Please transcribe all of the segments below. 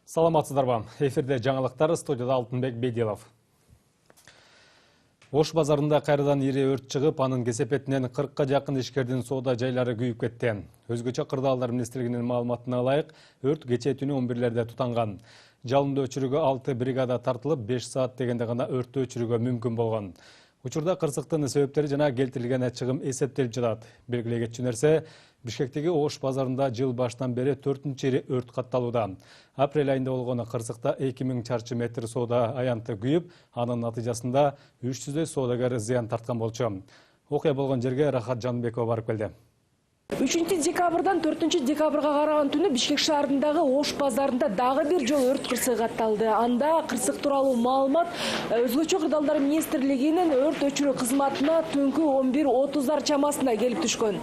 Саламатсыздарбы. Эфирде жаңалыктар, студияда Алтынбек Бейдилов. Ош базарында кайрадан ири өрт чыгып, анын кесепетинен 40-ка жакын ишкердин соода жайлары күйүп кетти. Өзгөчө Кырдаалдар министрлигинин маалыматына ылайык, өрт кечээ түнү 11-лерде тутанган. Жалынды өчүрүүгө 6 бригада тартылып, 5 саат дегенде гана өрттү өчүрүүгө мүмкүн болгон. Учурда кырсыктын себептери жана келтирилген чыгым эсептелип жатат. Белгилей кетчү нерсе, Бишкектеги Ош базарында жыл башынан бери 4-чи өрт катталууда. Апрель айында болгон кырсыкта 2000 чарчы метр соода аянты күйүп, анын натыйжасында 300 соодагер зыян тарткан болчу. Окуя болгон жерге Рахат Жанбекова барып келди. 3-декабрдан 4-декабрга караган түнү Бишкек шаарындагы Ош базарында дагы бир жолу өрт кырсыгы катталды. Анда кырсык тууралуу маалымат Өзгөчө Кырдаалдар министрлигинин өрт өчүрүү кызматына түнкү 11:30 чамасында келип түшкөн.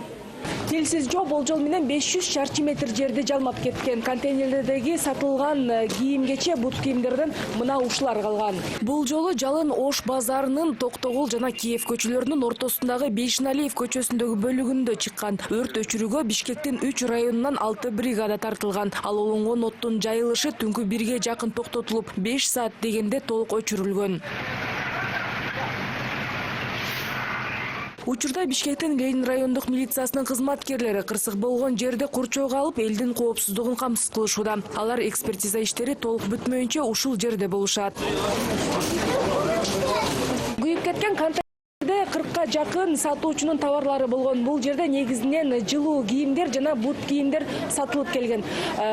Телсиз жоо болжол менен 500 чарчы метр жерди жалмап кеткен. Контейнерлердеги сатылган кийимгече бут кийимдерден мына ушулар калган. Бул жолу жалын Ош базарынын Токтогул жана Киев көчөлөрүнүн ортосундагы Бейшиналиев көчөсүндөгү бөлүгүндө чыккан. Өрт өчүрүүгө Бишкектин 3 районунан 6 бригада тартылган. Ал олонгон оттун жайылышы түнкү 1-ге жакын токтотулуп, 5 саат дегенде толук өчүрүлгөн. Учурда Бишкектин Ленин райондук милициясынын кызматкерлери кырсык болгон жерде курчоого алып, элдин коопсуздугун камсыз кылышууда. Алар экспертиза иштери толук бүтмөйүнчө ушул жерде болушат. Күйүп кеткен контейнерде 40-ка жакын сатуучунун товарлары болгон. Бул жерде негизинен жылуу кийимдер жана бут кийимдер сатылып келген.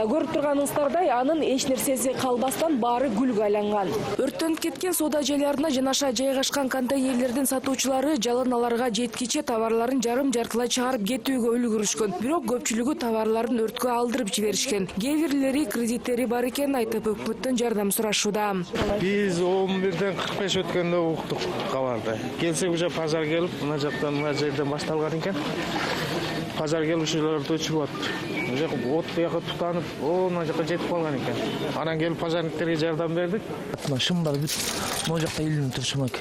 Көрүп турганыңыздардай, анын эч нерсеси калбастан баары күлгө айланган. Өрттөнүп кеткен соода жайларына жанаша жайгашкан контейнерлердин сатуучулары жалын аларга жеткиче товарларын жарым-жартылай чыгарып кетүүгө үлгүрүшкөн. Бирок көпчүлүгү товарларын өрткө алдырып жиберишкен. Кээ бирлери кредиттери бар экенин айтып, өкмөттөн жардам сурашууда. Биз 11-ден 45 өткөндө уктук кабарды. Келсек уже пожар келип, мына жактан мына жерден башталган экен. Пожар келушуларды өчүрүп атты. Уже от буяка тутанып, мына жака жетип калган экен. Анан келип пожарниктерге жардам бердик. Мына шым бар бүт. Могу жакта илинип турчумак.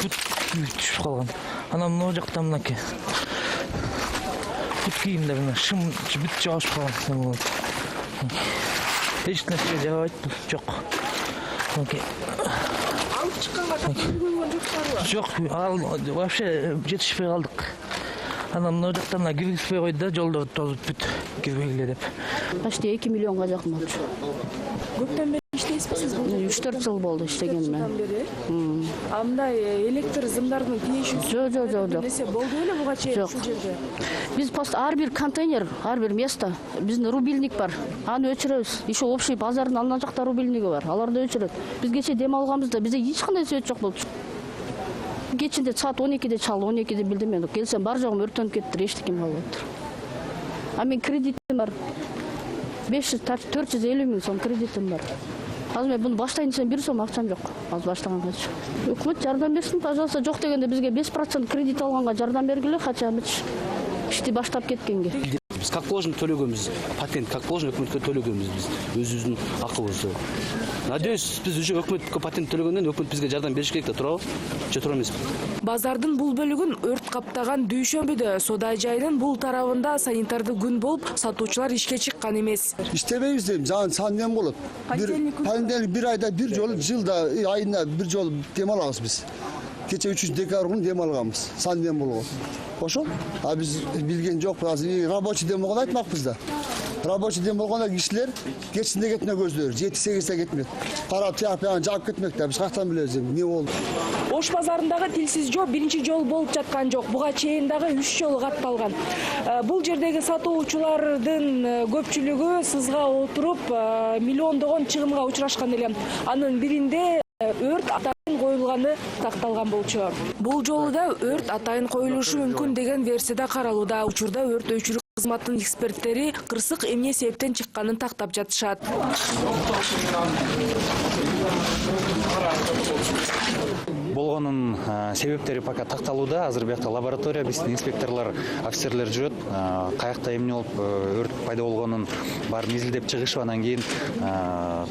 Бүт түшүп калган. Анан могу жакта мынакей. Бүт кийимдер мына шым бүт жабышып калган. Эч нерсе жабайт жок. Алып чыкканга көргөн жоктарбы? Жок, ал вообще жетишпей калдык. Анан мына жактан мына киргизбей койду да, жолдо тозуп бүт кирбегиле деп. Почти 2 миллионга жакын болчу. Көптөн бери иштейсизби сиз? 3-4 жыл болду иштегениме. А мындай электр зымдардын тиешүүсү? Жок. Нерсе болду беле буга чейин ушул жерде? Биз просто ар бир контейнер, ар бир место, биздин рубильник бар. Аны өчүрөбүз. Еще общий базардын ана жакта рубильниги бар. Аларды өчүрөт. Биз кече дем алганбызда бизде эч кандай свет жок болчу. Кечинде саат 12-де чалды, 12-де билдим мен. Келсем бар жогум өрттөнүп кетти, эчтеке болуп атыр. А мен кредитим бар. 450 миң сом кредитим бар. Азыр мен буну баштайын десем 1 сом акчам жок. Азыр баштаганга. Өкмөт жардам берсин, пожалуйста. Жок дегенде бизге 5% кредит алганга жардам бергиле, качамыч. Ишти баштап кеткенге. Biz как положено төлөгөнбүз, патент как положено өкмөткө төлөгөнбүз биз, өзүбүздүн акыбызды. Надеюсь, биз уже өкмөткө патент төлөгөндөн өкмөт бизге жардам бериш керек да, туурабы? Же туура эмеспи? Базардын бул бөлүгүн өрт каптаган дүйшөмбүдө, соода жайынын бул тарабында санитардык күн болуп, сатуучулар ишке чыккан эмес. İştemeyiz deyim, sandem болот. Понедельник bir ayda bir жолу, жылда айына bir жолу дем алабыз биз. Кече 3-декабрь күнү дем алганбыз, сандем болгон. Ошол. А биз билген жокпуз, азыр рабочий дем болгон айтмакпыз да. Рабочий дем болгондо кишилер кечинде кетме көздөр, 7-8-де кетмек. Карап тияпан жаап кетмек да, биз каяктан билебиз эмне болду. Ош базарындагы телсиз жоо биринчи жолу болуп жаткан жок. Буга чейин дагы 3 жолу катталган. Бул жердеги сатуучулардын көпчүлүгү сызга отуруп, миллиондогон чыгымга учурашкан эле. Анын биринде өрт атайын коюлганы такталган болчу. Бул жолу да өрт атайын коюлушу мүмкүн деген версияда каралууда. Учурда өрт өчүрүү кызматынын эксперттери кырсык эмне себептен чыкканын тактап жатышат. болгонун себептери пока такталууда. Азыр биякта лаборатория, биздин инспекторлор, офицерлер жүрөт. Каякта эмне болуп өрт пайда болгонун баарын изилдеп чыгышып, анан кийин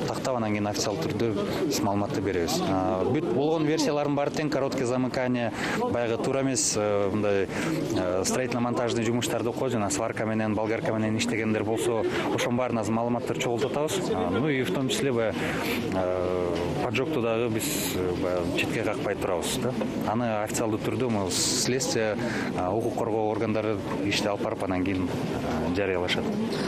тактап, анан кийин официалдуу түрдө биз маалыматты беребиз. Бүт болгон версиялардын баары тең, короткое замыкание, баягы туура эмес мындай строительно-монтажный жумуштарды окуп, жана сварка менен, болгарка менен иштегендер болсо, ошонун баарына азыр маалыматтар чогултуп атабыз. Ну и в том числе поджогту дагы биз четке какпай турабыз да. Аны официалдуу түрдө могу следствие, укук коргоо органдары ишти алып барып, анан кийин жарыялашат.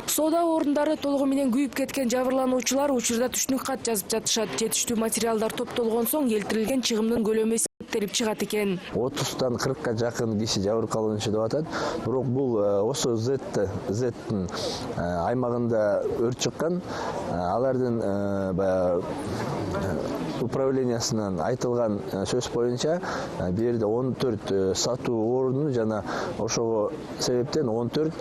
Соода орундары толугу менен күйүп кеткен жабырлануучулар учурда түшүнүк кат жазып жатышат. Жетиштүү материалдар топтолгон соң келтирилген чыгымдын көлөмү эсептелип чыгат экен. 30-тан 40-ка жакын киши жабыркалуучу деп атат. Бирок бул ошо Зеттин аймагында өрт чыккан. Алардын баягы управлениясынан айтылган сөз боюнча бу жерде 14 сатуу орunu жана ошого себептен 14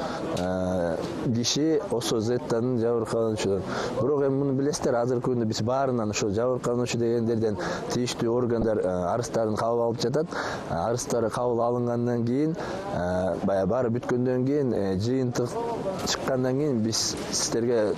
киши ошо Зеттин жабыркалуучу. Бирок эми муну билесиздер, азыркы күндө биз баарынан ошо жабыркалуучу дегендерден тийиштүү органдар арыздарын кабыл алып жатат. Арыздары кабыл алынгандан кийин, баары бүткөндөн кийин, жыйынтык чыккандан кийин биз сиздерге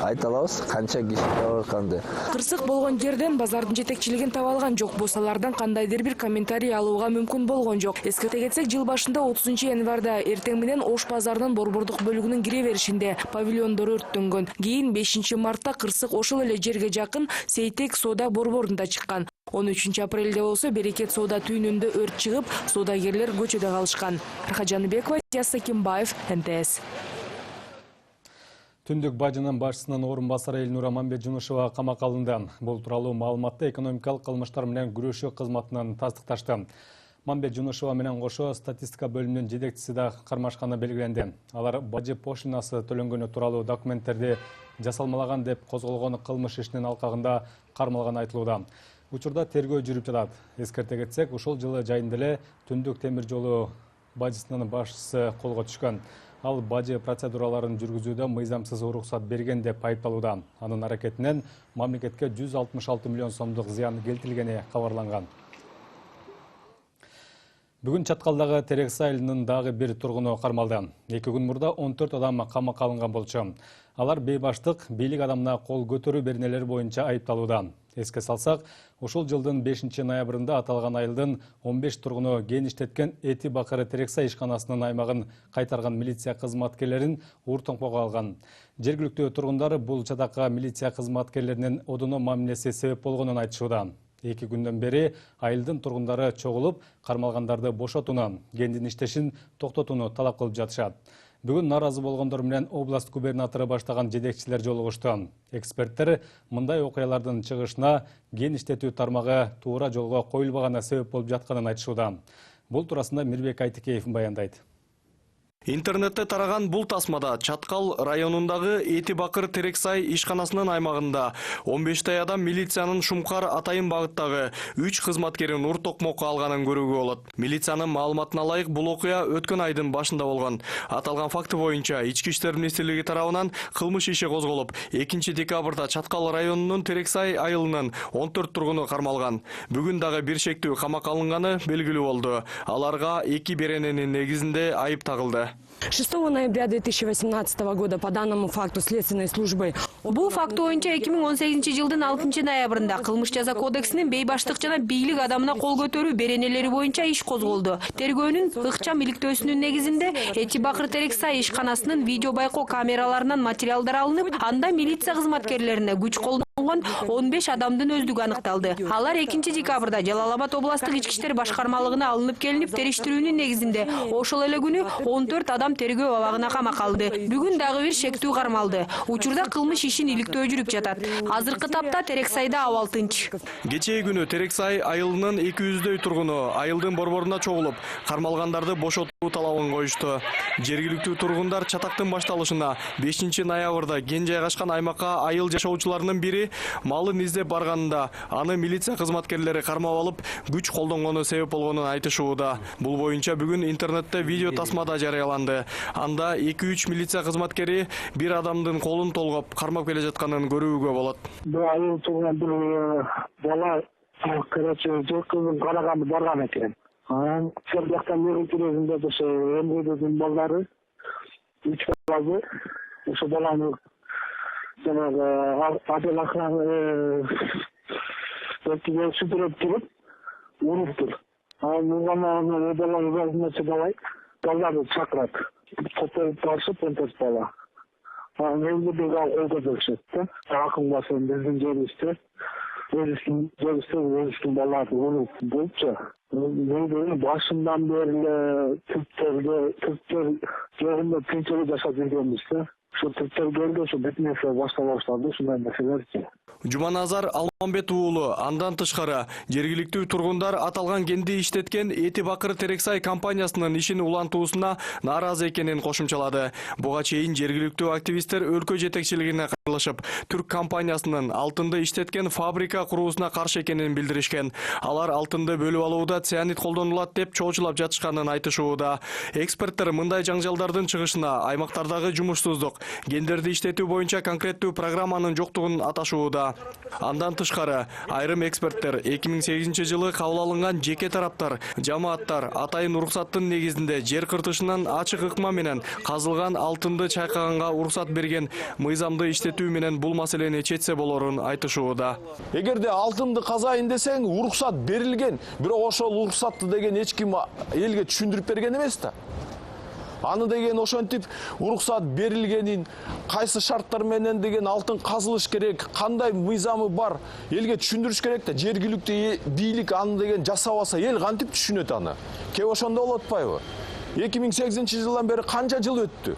айта алабыз канча киши жабыркалды. Кырсык болгон жерден базардын жетекчилигин таба алган жок болсо, алардан кандайдыр бир комментарий алууга мүмкүн болгон жок. Эскерте кетсек, жыл башында 30-январда эртең менен Ош базарынын борбордук бөлүгүнүн кире беришинде павильондор өрттөнгөн. Кийин 5-мартта кырсык ошол эле жерге жакын Сейтек соода борборунда чыккан. 13-апрелде болсо Берекет соода түйүнүндө өрт чыгып, соодагерлер көчөдө калышкан. Архажаныбекова, Сакимбаев, НТС. Түндүк бажынын башчысынын орун басары Элнура Мамбетжунушева камакка алынды. Бул тууралуу маалыматты экономикалык кылмыштар менен күрөшүү кызматынан тастыкташты. Мамбетжунушева менен кошо статистика бөлүмүнүн жетекчиси да кармашканы белгиленди. Алар бажы пошлинасы төлөнгөнү тууралуу документтерди жасалмалаган деп козголгон кылмыш ишинин алкагында кармалганы айтылууда. Учурда тергөө жүрүп жатат. Эскерте кетсек, ушул жылы жайында эле Түндүк темир жолу бажысынын башчысы колго түшкөн. Ал бажы процедураларын жүргүзүүдө мыйзамсыз уруксат берген деп айыпталууда. Анын аракетинен мамлекетке 166 миллион сомдук зыян келтирилгени кабарланган. Бүгүн Чаткалдагы Терекс айылынын дагы бир тургуну кармалды. 2 күн мурда 14 адам камакка алынган болчу. Алар бейбаштык, бийлик адамына кол көтөрүү беренелери боюнча айыпталууда. Эске салсак, ушул жылдын 5-ноябрында аталган айылдын 15 тургуну кен иштеткен Эти Бакыры Терекса ишканасынын аймагын кайтарган милиция кызматкерлерин ууртоңпого алган. Жергиликтүү тургундар бул чатакка милиция кызматкерлеринин одоно мамилеси себеп болгонун айтышууда. 2 күндөн бери айылдын тургундары чогулуп, кармалгандарды бошотууну, кендин иштешин токтотууну талап кылып жатышат. Бүгүн наразы болгондор менен область губернатору баштаган жетекчилер жолугушту. Эксперттер мындай окуялардын чыгышына кен иштетүү тармагы туура жолго коюлбаганы себеп болуп жатканын айтышууда. Бул туурасында Мирбек Айтыкеев баяндайт. Интернетте тараган бул тасмада Чаткал районундагы Эти Бакыр Терексай ишканасынын аймагында 15 адам милициянын Шумкар Атайын багыттагы 3 кызматкерин ууртокмокко алганын көрүүгө болот. Милициянын маалыматына ылайык, бул окуя өткөн айдын башында болгон. Аталган факты боюнча Ички иштер министрлиги тарабынан кылмыш иши козголуп, 2 декабрда Чаткал районунун Терексай айылынын 14 тургуну кармалган. Бүгүн дагы бир шектүү камакка алынганы белгилүү болду. Аларга 2 берененин негизинде айып тагылды. 6 ноября 2018 года по данному факту следственной службы. Бул факт боюнча 2018 жылдын 6 ноябрында кылмыш жаза кодексинин бейбаштык жана бийлик адамына кол көтөрүү беренелери боюнча иш козголду. Тергөөнүн ыкчам иликтөөсүнүн негизинде Эти Бакыр Терексай ишканасынын видео байкоо камераларынан материалдар алынып, анда милиция кызматкерлерине күч колдонгон 15 адамдын өздүгү аныкталды. Алар 2 декабрда Жалал Абад областтык ички иштер башкармалыгына алынып келинип, териштирүүнүн негизинде ошол эле күнү 14 адам тергөө абагына камакка алынды. Бүгүн дагы бир шектүү кармалды. Учурда кылмыш ишин иликтөө жүрүп жатат. Азыркы тапта Терексайда абал тынч. Кечээ күнү Терексай айылынын 200дөй тургуну айылдын борборуна чогулуп, кармалгандарды бошотуу талабын коюшту. Жергиликтүү тургундар чатактын башталышына 5 ноябрда кен жайгашкан аймакка айыл жашоочуларынын бири малын издеп барганында аны милиция кызматкерлери кармап алып, күч колдонгону себеп болгонун айтышууда. Бул боюнча бүгүн интернетте видео тасмада жарыяланды. Анда 2-3 милиция кызматкери бир адамдын колун толгоп кармап келе жатканын көрүүгө болот. Бул айыл турган бир бала Короче, кызым караганды барган экен. Анан сол жактан мектебинде ошо эмгедин балдары 3 баласы ошо баланы жанагы аталакан сүтүрөп туруп уруптур. Анан баланы баланы чыдабай балдарды чакырат. Топтоп барышып онтос бала. Анан эмгедин колго беришет да. Акын басын биздин жерибизде Özüstün balları onu bulca. Başından beri Türkler yerinde Türkleri yaşadığı görmüştü. Şu Türkler gördü, şu bitmese başladı, şundan meseleler ki. Жуманазар Алмамбет уулу андан тышкары жергиликтүү тургундар аталган кенди иштеткен Эти Бакыр Терексай компаниясынын ишин улантуусуна нааразы экенин кошумчалады. Буга чейин жергиликтүү активисттер өлкө жетекчилигине кайрылышып, түрк компаниясынын алтынды иштеткен фабрика куруусуна каршы экенин билдиришкен. Алар алтынды бөлүп алууда цианид колдонулат деп чоочулап жатышканын айтышууда. Эксперттер мындай жаңжалдардын чыгышына аймактардагы жумушсуздук, гендерди иштетүү боюнча конкреттүү программанын жоктугун аташууда. Андан тышкары айрым эксперттер 2008 жылы кабыл алынган жеке тараптар, жамааттар атайын уруксаттын негизинде жер кыртышынан ачык ыкма менен казылган алтынды чайкаганга уруксат берген мыйзамды иштетүү менен бул маселени чечсе болорун айтышууда. Эгерде алтынды казайын десең, уруксат берилген, бирок ошол уруксатты деген эч ким элге түшүндүрүп берген эмес да. Аны деген ошентип уруксат берилгенин, кайсы шарттар менен деген алтын казылыш керек, кандай мыйзамы бар, элге түшүндүрүш керек да. Жергиликтүү бийлик аны деген жасабаса, эл кантип түшүнөт аны? Кеп ошондо болуп атпайбы? 2008 жылдан бери канча жыл өттү?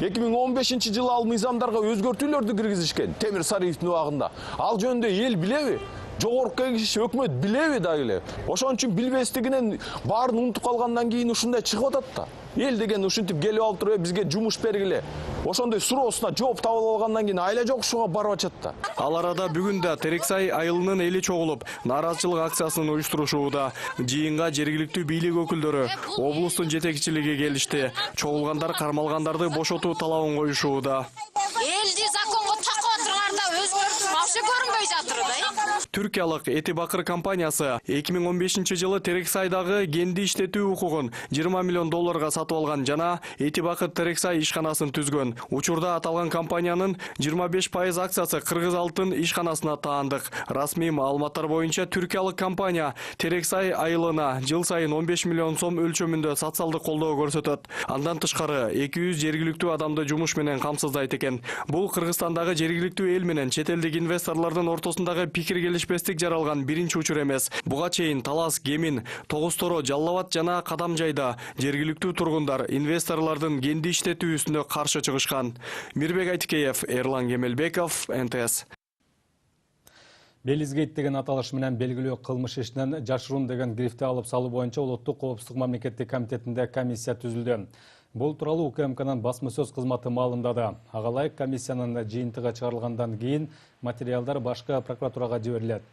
2015 жылы ал мыйзамдарга өзгөртүүлөрдү киргизишкен Темир Сариевдин убагында. Ал жөнүндө эл билеби? Жогорку кеңеш өкмөт билеби дагы эле. Ошон үчүн билбестигинен баарын унутуп калгандан кийин ушундай чыгып атат да. Эл деген ушинтип келип алып туруп бизге жумуш бергиле. Ошондой суроосуна жооп таап алгандан кийин айла жокшуга барып атат да. Ал арада бүгүн да Терексай айылынын эли чогулуп, нааразычылык акциясын уюштурушууда. Жыйынга жергиликтүү бийлик өкүлдөрү, облустун жетекчилиги келишти. Чогулгандар кармалгандарды бошотуу талабын коюшууда. Элди законго такоо турганда өзгөртүү вообще көрүнбөй жатыр да. Түркиялык Эти Бакыр компаниясы 2015 жылы Терексайдагы кенди иштетүү укугун 20 миллион долларга сатып алган жана Эти Бакыр Терексай ишканасын түзгөн. Учурда аталган компаниянын 25% акциясы Кыргыз алтын ишканасына таандык. Расмий маалыматтар боюнча түркиялык компания Терексай айылына жыл сайын 15 миллион сом өлчөмүндө социалдык колдоо көрсөтөт. Андан тышкары 200 жергиликтүү адамды жумуш менен камсыздайт экен. Бул Кыргызстандагы жергиликтүү эл менен чет элдик инвесторлордун ортосундагы пикир келишпестик жаралган биринчи учур эмес. Буга чейин Талас, Кемин, Тогуз-Торо, Жалал Абад жана Кадамжайда жергиликтүү тургундар инвесторлордун кенди иштетүүсүнө каршы чыгышкан. Мирбек Айтикеев, Эрлан Кемелбеков, НТС. Белизгейт деген аталыш менен белгилүү кылмыш ишинен жашыруун деген грифти алып салуу боюнча Улуттук коопсуздук мамлекеттик комитетинде комиссия түзүлдү. Бул тууралуу УКМКнын басма сөз кызматы маалымдады. Ага ылайык комиссиянын жыйынтыгы чыгарылгандан кийин материалдар башкы прокуратурага жиберилет.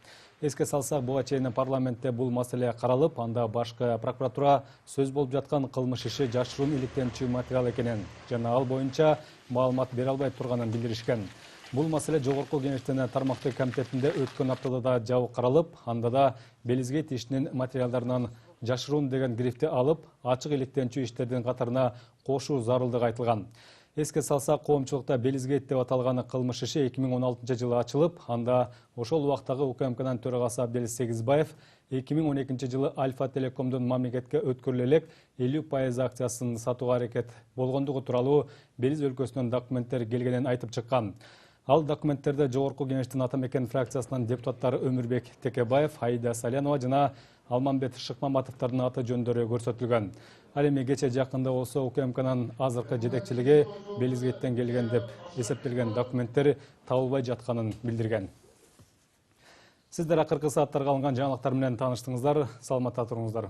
Эске салсак, буга чейин парламентте бул маселе каралып, анда башкы прокуратура сөз болуп жаткан кылмыш иши жашыруун иликтенчү материал экенин жана ал боюнча маалымат бере албай турганын билдиришкен. Бул маселе Жогорку Кеңештин тармактык комитетинде өткөн аптада да жабык каралып, анда да Белизгейт ишинин материалдарынан жашыруун деген грифти алып, ачык иликтенчү иштердин катарына кошуу зарылдыгы айтылган. Эске салсак, коомчулукта Белизгейт деп аталган кылмыш иши 2016 жылы ачылып, анда ошол убактагы УКМКнын төрагасы Абделис Сегизбаев 2012 жылы Альфа Телекомдун мамлекетке өткөрүлө элек 50% акциясын сатууга аракет болгондугу тууралуу Белиз өлкөсүнөн документтер келгенин айтып чыккан. Ал документтерде Жогорку Кеңештин Атамекен фракциясынын депутаттары Өмүрбек Текебаев, Аида Салянова жана Алмамбет Шыкмаматовдордун аты жөндөрү көрсөтүлгөн. Ал эми кече жакында болсо УКМКнын азыркы жетекчилиги Белизгейттен келген деп эсептелген документтер табылбай жатканын билдирген. Сиздер акыркы сааттарга алынган жаңылыктар менен тааныштыңыздар. Саламатта туруңуздар.